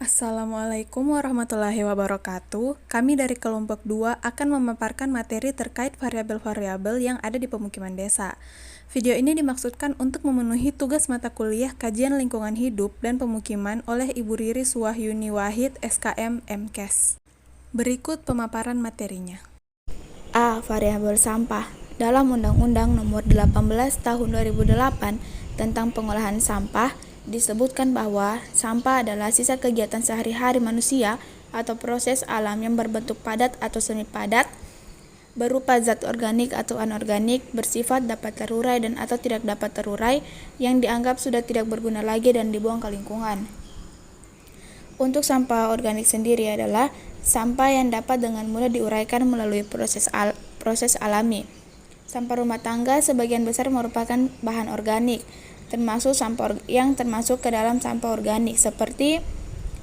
Assalamualaikum warahmatullahi wabarakatuh. Kami dari kelompok 2 akan memaparkan materi terkait variabel-variabel yang ada di pemukiman desa. Video ini dimaksudkan untuk memenuhi tugas mata kuliah Kajian Lingkungan Hidup dan Pemukiman oleh Ibu Riri Suwahyuni Wahid, SKM, MKes. Berikut pemaparan materinya. A. Variabel sampah. Dalam Undang-Undang Nomor 18 Tahun 2008 tentang pengolahan sampah, disebutkan bahwa sampah adalah sisa kegiatan sehari-hari manusia atau proses alam yang berbentuk padat atau semi padat, berupa zat organik atau anorganik, bersifat dapat terurai dan atau tidak dapat terurai, yang dianggap sudah tidak berguna lagi dan dibuang ke lingkungan. Untuk sampah organik sendiri adalah sampah yang dapat dengan mudah diuraikan melalui proses alami. Sampah rumah tangga sebagian besar merupakan bahan organik, termasuk sampah yang termasuk ke dalam sampah organik seperti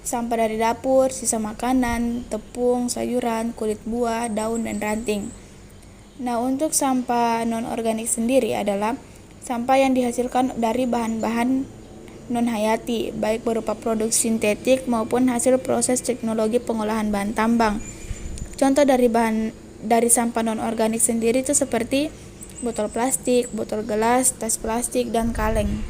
sampah dari dapur, sisa makanan, tepung, sayuran, kulit buah, daun, dan ranting. Nah, untuk sampah non-organik sendiri adalah sampah yang dihasilkan dari bahan-bahan non-hayati, baik berupa produk sintetik maupun hasil proses teknologi pengolahan bahan tambang. Contoh dari sampah non-organik sendiri itu seperti botol plastik, botol gelas, tas plastik, dan kaleng.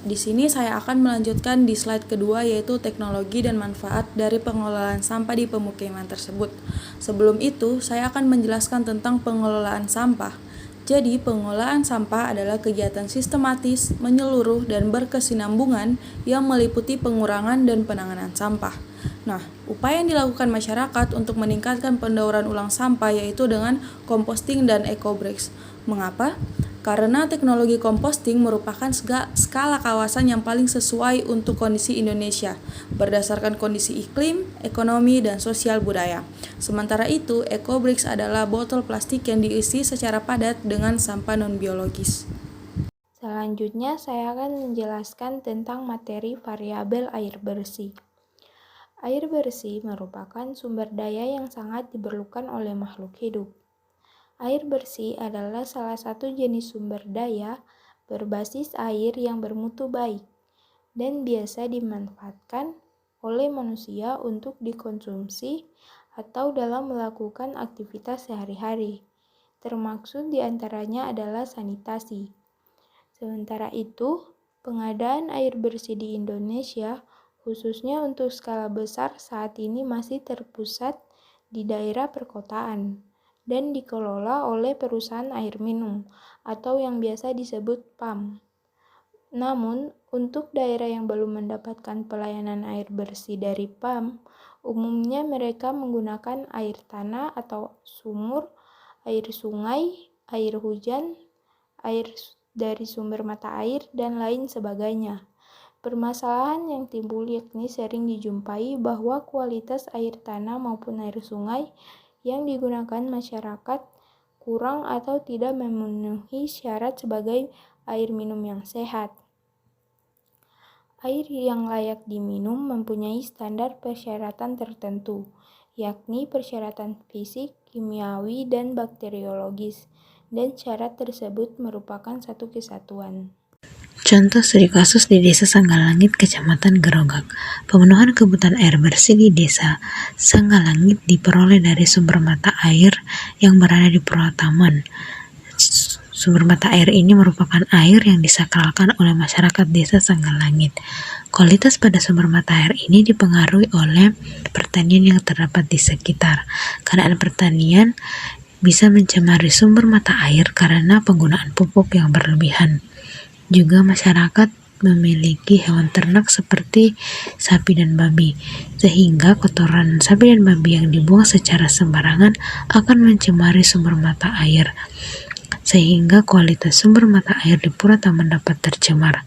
Di sini saya akan melanjutkan di slide kedua, yaitu teknologi dan manfaat dari pengelolaan sampah di pemukiman tersebut. Sebelum itu, saya akan menjelaskan tentang pengelolaan sampah. Jadi, pengelolaan sampah adalah kegiatan sistematis, menyeluruh, dan berkesinambungan yang meliputi pengurangan dan penanganan sampah. Nah, upaya yang dilakukan masyarakat untuk meningkatkan pendauran ulang sampah yaitu dengan composting dan eco-bricks. Mengapa? Karena teknologi composting merupakan skala kawasan yang paling sesuai untuk kondisi Indonesia, berdasarkan kondisi iklim, ekonomi, dan sosial budaya. Sementara itu, eco-bricks adalah botol plastik yang diisi secara padat dengan sampah non-biologis. Selanjutnya, saya akan menjelaskan tentang materi variabel air bersih. Air bersih merupakan sumber daya yang sangat diperlukan oleh makhluk hidup. Air bersih adalah salah satu jenis sumber daya berbasis air yang bermutu baik dan biasa dimanfaatkan oleh manusia untuk dikonsumsi atau dalam melakukan aktivitas sehari-hari. Termaksud diantaranya adalah sanitasi. Sementara itu, pengadaan air bersih di Indonesia, khususnya untuk skala besar, saat ini masih terpusat di daerah perkotaan dan dikelola oleh perusahaan air minum atau yang biasa disebut PAM. Namun, untuk daerah yang belum mendapatkan pelayanan air bersih dari PAM, umumnya mereka menggunakan air tanah atau sumur, air sungai, air hujan, air dari sumber mata air, dan lain sebagainya. Permasalahan yang timbul yakni sering dijumpai bahwa kualitas air tanah maupun air sungai yang digunakan masyarakat kurang atau tidak memenuhi syarat sebagai air minum yang sehat. Air yang layak diminum mempunyai standar persyaratan tertentu, yakni persyaratan fisik, kimiawi, dan bakteriologis, dan syarat tersebut merupakan satu kesatuan. Contoh studi kasus di Desa Sanggalangit, Kecamatan Gerogak. Pemenuhan kebutuhan air bersih di Desa Sanggalangit diperoleh dari sumber mata air yang berada di Purwataman. Sumber mata air ini merupakan air yang disakralkan oleh masyarakat Desa Sanggalangit. Kualitas pada sumber mata air ini dipengaruhi oleh pertanian yang terdapat di sekitar. Keadaan pertanian bisa mencemari sumber mata air karena penggunaan pupuk yang berlebihan. Juga masyarakat memiliki hewan ternak seperti sapi dan babi, sehingga kotoran sapi dan babi yang dibuang secara sembarangan akan mencemari sumber mata air, sehingga kualitas sumber mata air di Purwataman dapat tercemar.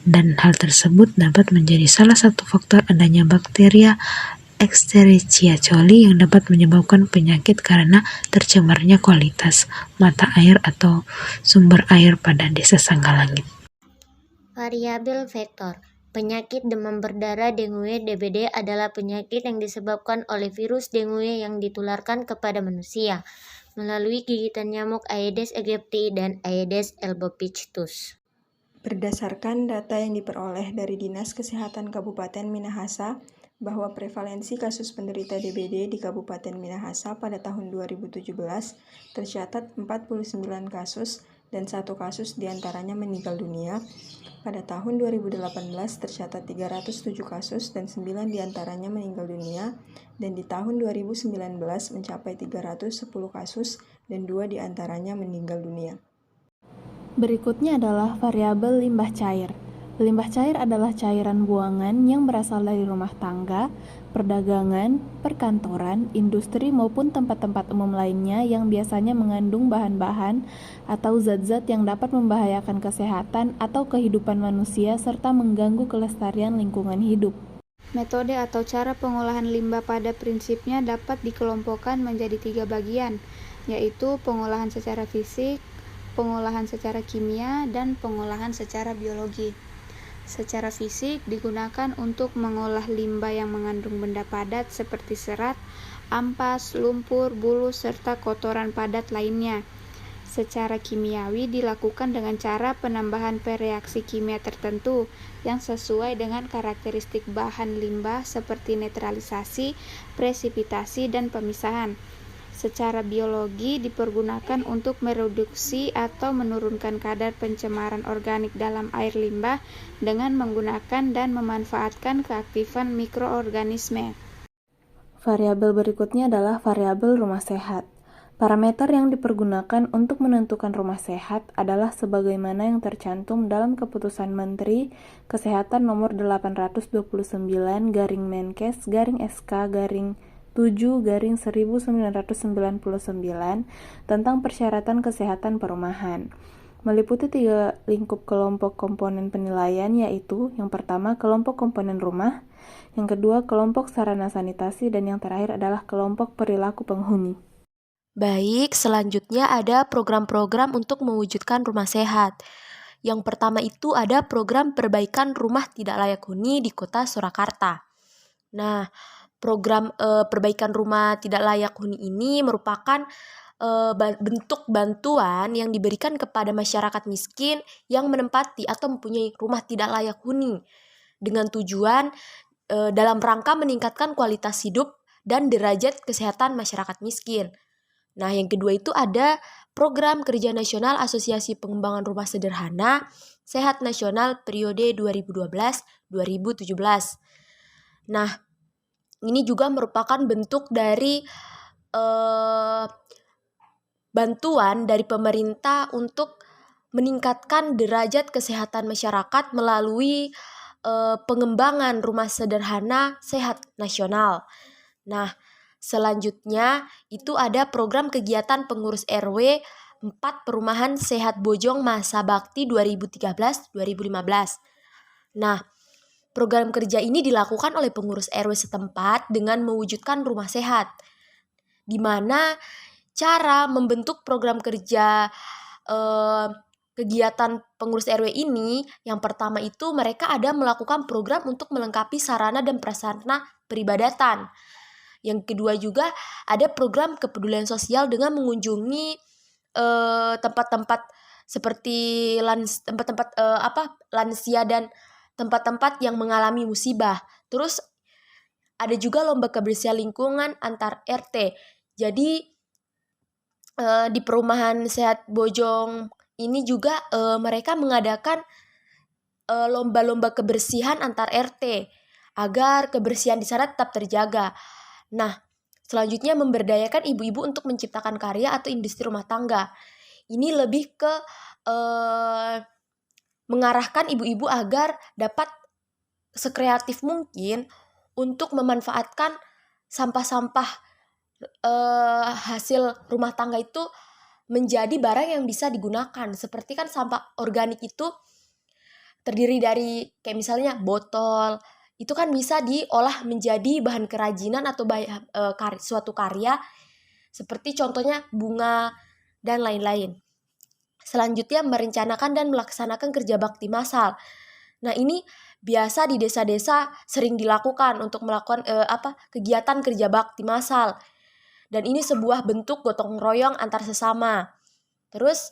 Dan hal tersebut dapat menjadi salah satu faktor adanya bakteria Escherichia coli yang dapat menyebabkan penyakit karena tercemarnya kualitas mata air atau sumber air pada Desa Sanggalangit. Variabel vektor. Penyakit demam berdarah dengue DBD adalah penyakit yang disebabkan oleh virus dengue yang ditularkan kepada manusia melalui gigitan nyamuk Aedes aegypti dan Aedes albopictus. Berdasarkan data yang diperoleh dari Dinas Kesehatan Kabupaten Minahasa, bahwa prevalensi kasus penderita DBD di Kabupaten Minahasa pada tahun 2017 tercatat 49 kasus dan 1 kasus diantaranya meninggal dunia. Pada tahun 2018 tercatat 307 kasus dan 9 diantaranya meninggal dunia, dan di tahun 2019 mencapai 310 kasus dan 2 diantaranya meninggal dunia. Berikutnya adalah variabel limbah cair. Limbah cair adalah cairan buangan yang berasal dari rumah tangga, perdagangan, perkantoran, industri maupun tempat-tempat umum lainnya yang biasanya mengandung bahan-bahan atau zat-zat yang dapat membahayakan kesehatan atau kehidupan manusia serta mengganggu kelestarian lingkungan hidup. Metode atau cara pengolahan limbah pada prinsipnya dapat dikelompokkan menjadi 3 bagian, yaitu pengolahan secara fisik, pengolahan secara kimia, dan pengolahan secara biologi. Secara fisik digunakan untuk mengolah limbah yang mengandung benda padat seperti serat, ampas, lumpur, bulu, serta kotoran padat lainnya. Secara kimiawi dilakukan dengan cara penambahan reaksi kimia tertentu yang sesuai dengan karakteristik bahan limbah seperti netralisasi, presipitasi, dan pemisahan. Secara biologi dipergunakan untuk mereduksi atau menurunkan kadar pencemaran organik dalam air limbah dengan menggunakan dan memanfaatkan keaktifan mikroorganisme. Variabel berikutnya adalah variabel rumah sehat. Parameter yang dipergunakan untuk menentukan rumah sehat adalah sebagaimana yang tercantum dalam Keputusan Menteri Kesehatan Nomor 829/Menkes/7/1999 tentang persyaratan kesehatan perumahan. Meliputi 3 lingkup kelompok komponen penilaian, yaitu yang pertama kelompok komponen rumah, yang kedua kelompok sarana sanitasi, dan yang terakhir adalah kelompok perilaku penghuni. Baik, selanjutnya ada program-program untuk mewujudkan rumah sehat. Yang pertama itu ada program perbaikan rumah tidak layak huni di Kota Surakarta. Nah, program perbaikan rumah tidak layak huni ini merupakan bentuk bantuan yang diberikan kepada masyarakat miskin yang menempati atau mempunyai rumah tidak layak huni dengan tujuan dalam rangka meningkatkan kualitas hidup dan derajat kesehatan masyarakat miskin. Nah, yang kedua itu ada Program Kerja Nasional Asosiasi Pengembangan Rumah Sederhana Sehat Nasional periode 2012-2017. Nah, ini juga merupakan bentuk dari bantuan dari pemerintah untuk meningkatkan derajat kesehatan masyarakat melalui pengembangan rumah sederhana sehat nasional. Nah, selanjutnya itu ada program kegiatan pengurus RW 4 Perumahan Sehat Bojong Masa Bakti 2013-2015. Nah, program kerja ini dilakukan oleh pengurus RW setempat dengan mewujudkan rumah sehat, di mana cara membentuk program kerja kegiatan pengurus RW ini, yang pertama itu mereka ada melakukan program untuk melengkapi sarana dan prasarana peribadatan. Yang kedua juga ada program kepedulian sosial dengan mengunjungi tempat-tempat seperti tempat-tempat lansia dan tempat-tempat yang mengalami musibah. Terus ada juga lomba kebersihan lingkungan antar RT. Jadi di perumahan sehat Bojong ini juga mereka mengadakan lomba-lomba kebersihan antar RT agar kebersihan di sana tetap terjaga. Nah, selanjutnya memberdayakan ibu-ibu untuk menciptakan karya atau industri rumah tangga. Ini lebih ke mengarahkan ibu-ibu agar dapat sekreatif mungkin untuk memanfaatkan sampah-sampah hasil rumah tangga itu menjadi barang yang bisa digunakan. Seperti kan sampah organik itu terdiri dari kayak misalnya botol, itu kan bisa diolah menjadi bahan kerajinan atau suatu karya, seperti contohnya bunga dan lain-lain. Selanjutnya merencanakan dan melaksanakan kerja bakti massal. Nah, ini biasa di desa-desa sering dilakukan untuk melakukan kegiatan kerja bakti massal. Dan ini sebuah bentuk gotong royong antar sesama. Terus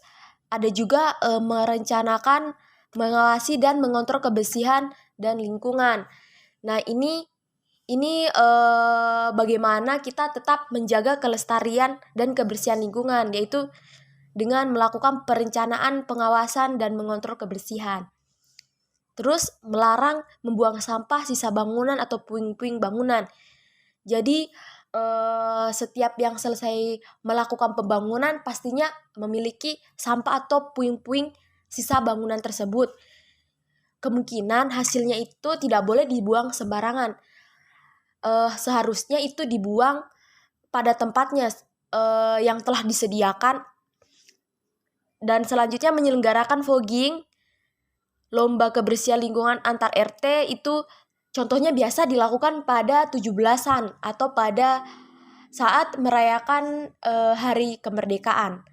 ada juga merencanakan mengawasi dan mengontrol kebersihan dan lingkungan. Nah, ini bagaimana kita tetap menjaga kelestarian dan kebersihan lingkungan, yaitu dengan melakukan perencanaan, pengawasan, dan mengontrol kebersihan. Terus melarang membuang sampah sisa bangunan atau puing-puing bangunan. Jadi setiap yang selesai melakukan pembangunan pastinya memiliki sampah atau puing-puing sisa bangunan tersebut. Kemungkinan hasilnya itu tidak boleh dibuang sembarangan. Seharusnya itu dibuang pada tempatnya yang telah disediakan. Dan selanjutnya menyelenggarakan fogging, lomba kebersihan lingkungan antar RT itu contohnya biasa dilakukan pada 17-an atau pada saat merayakan hari kemerdekaan.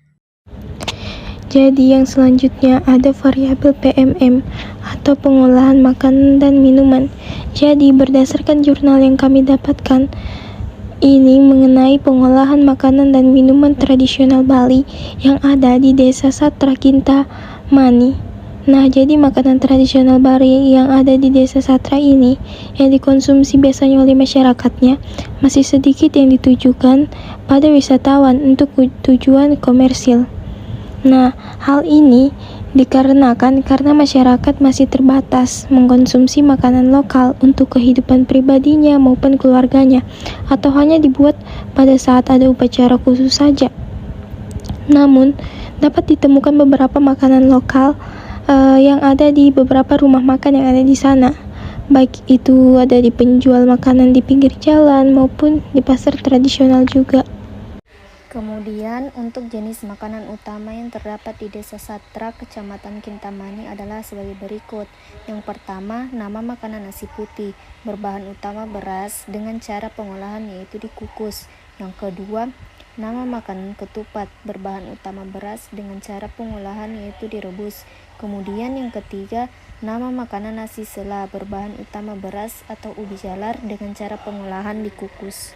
Jadi yang selanjutnya ada variabel PMM atau pengolahan makanan dan minuman. Jadi berdasarkan jurnal yang kami dapatkan ini mengenai pengolahan makanan dan minuman tradisional Bali yang ada di Desa Satra Kintamani. Nah, jadi makanan tradisional Bali yang ada di Desa Satra ini yang dikonsumsi biasanya oleh masyarakatnya masih sedikit yang ditujukan pada wisatawan untuk tujuan komersil. Nah, hal ini dikarenakan karena masyarakat masih terbatas mengkonsumsi makanan lokal untuk kehidupan pribadinya maupun keluarganya, atau hanya dibuat pada saat ada upacara khusus saja. Namun, dapat ditemukan beberapa makanan lokal yang ada di beberapa rumah makan yang ada di sana, baik itu ada di penjual makanan di pinggir jalan maupun di pasar tradisional juga. Kemudian untuk jenis makanan utama yang terdapat di Desa Satra, Kecamatan Kintamani adalah sebagai berikut. Yang pertama, nama makanan nasi putih, berbahan utama beras dengan cara pengolahan yaitu dikukus. Yang kedua, nama makanan ketupat, berbahan utama beras dengan cara pengolahan yaitu direbus. Kemudian yang ketiga, nama makanan nasi sela, berbahan utama beras atau ubi jalar dengan cara pengolahan dikukus.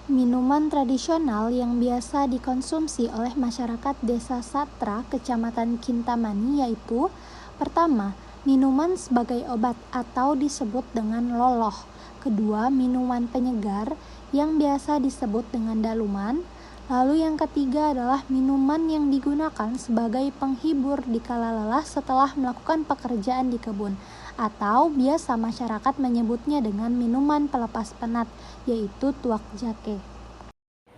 Minuman tradisional yang biasa dikonsumsi oleh masyarakat Desa Satra, Kecamatan Kintamani yaitu: pertama, minuman sebagai obat atau disebut dengan loloh. Kedua, minuman penyegar yang biasa disebut dengan daluman. Lalu yang ketiga adalah minuman yang digunakan sebagai penghibur di kala lelah setelah melakukan pekerjaan di kebun, atau biasa masyarakat menyebutnya dengan minuman pelepas penat, yaitu tuak jake.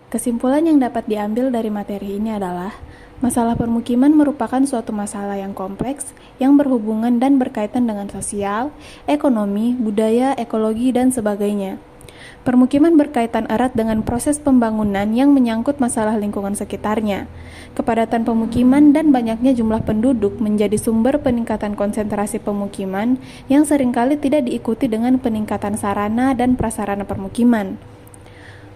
Kesimpulan yang dapat diambil dari materi ini adalah masalah permukiman merupakan suatu masalah yang kompleks yang berhubungan dan berkaitan dengan sosial, ekonomi, budaya, ekologi, dan sebagainya. Permukiman berkaitan erat dengan proses pembangunan yang menyangkut masalah lingkungan sekitarnya. Kepadatan pemukiman dan banyaknya jumlah penduduk menjadi sumber peningkatan konsentrasi pemukiman yang seringkali tidak diikuti dengan peningkatan sarana dan prasarana permukiman.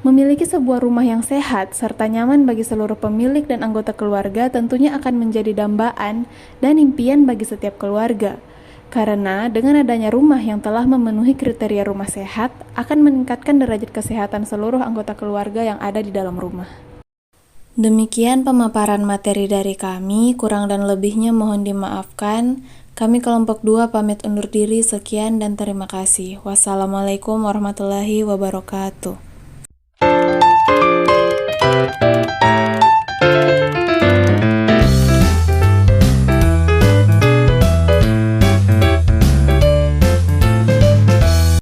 Memiliki sebuah rumah yang sehat serta nyaman bagi seluruh pemilik dan anggota keluarga tentunya akan menjadi dambaan dan impian bagi setiap keluarga. Karena dengan adanya rumah yang telah memenuhi kriteria rumah sehat akan meningkatkan derajat kesehatan seluruh anggota keluarga yang ada di dalam rumah. Demikian pemaparan materi dari kami, kurang dan lebihnya mohon dimaafkan. Kami kelompok 2 pamit undur diri, sekian dan terima kasih. Wassalamualaikum warahmatullahi wabarakatuh.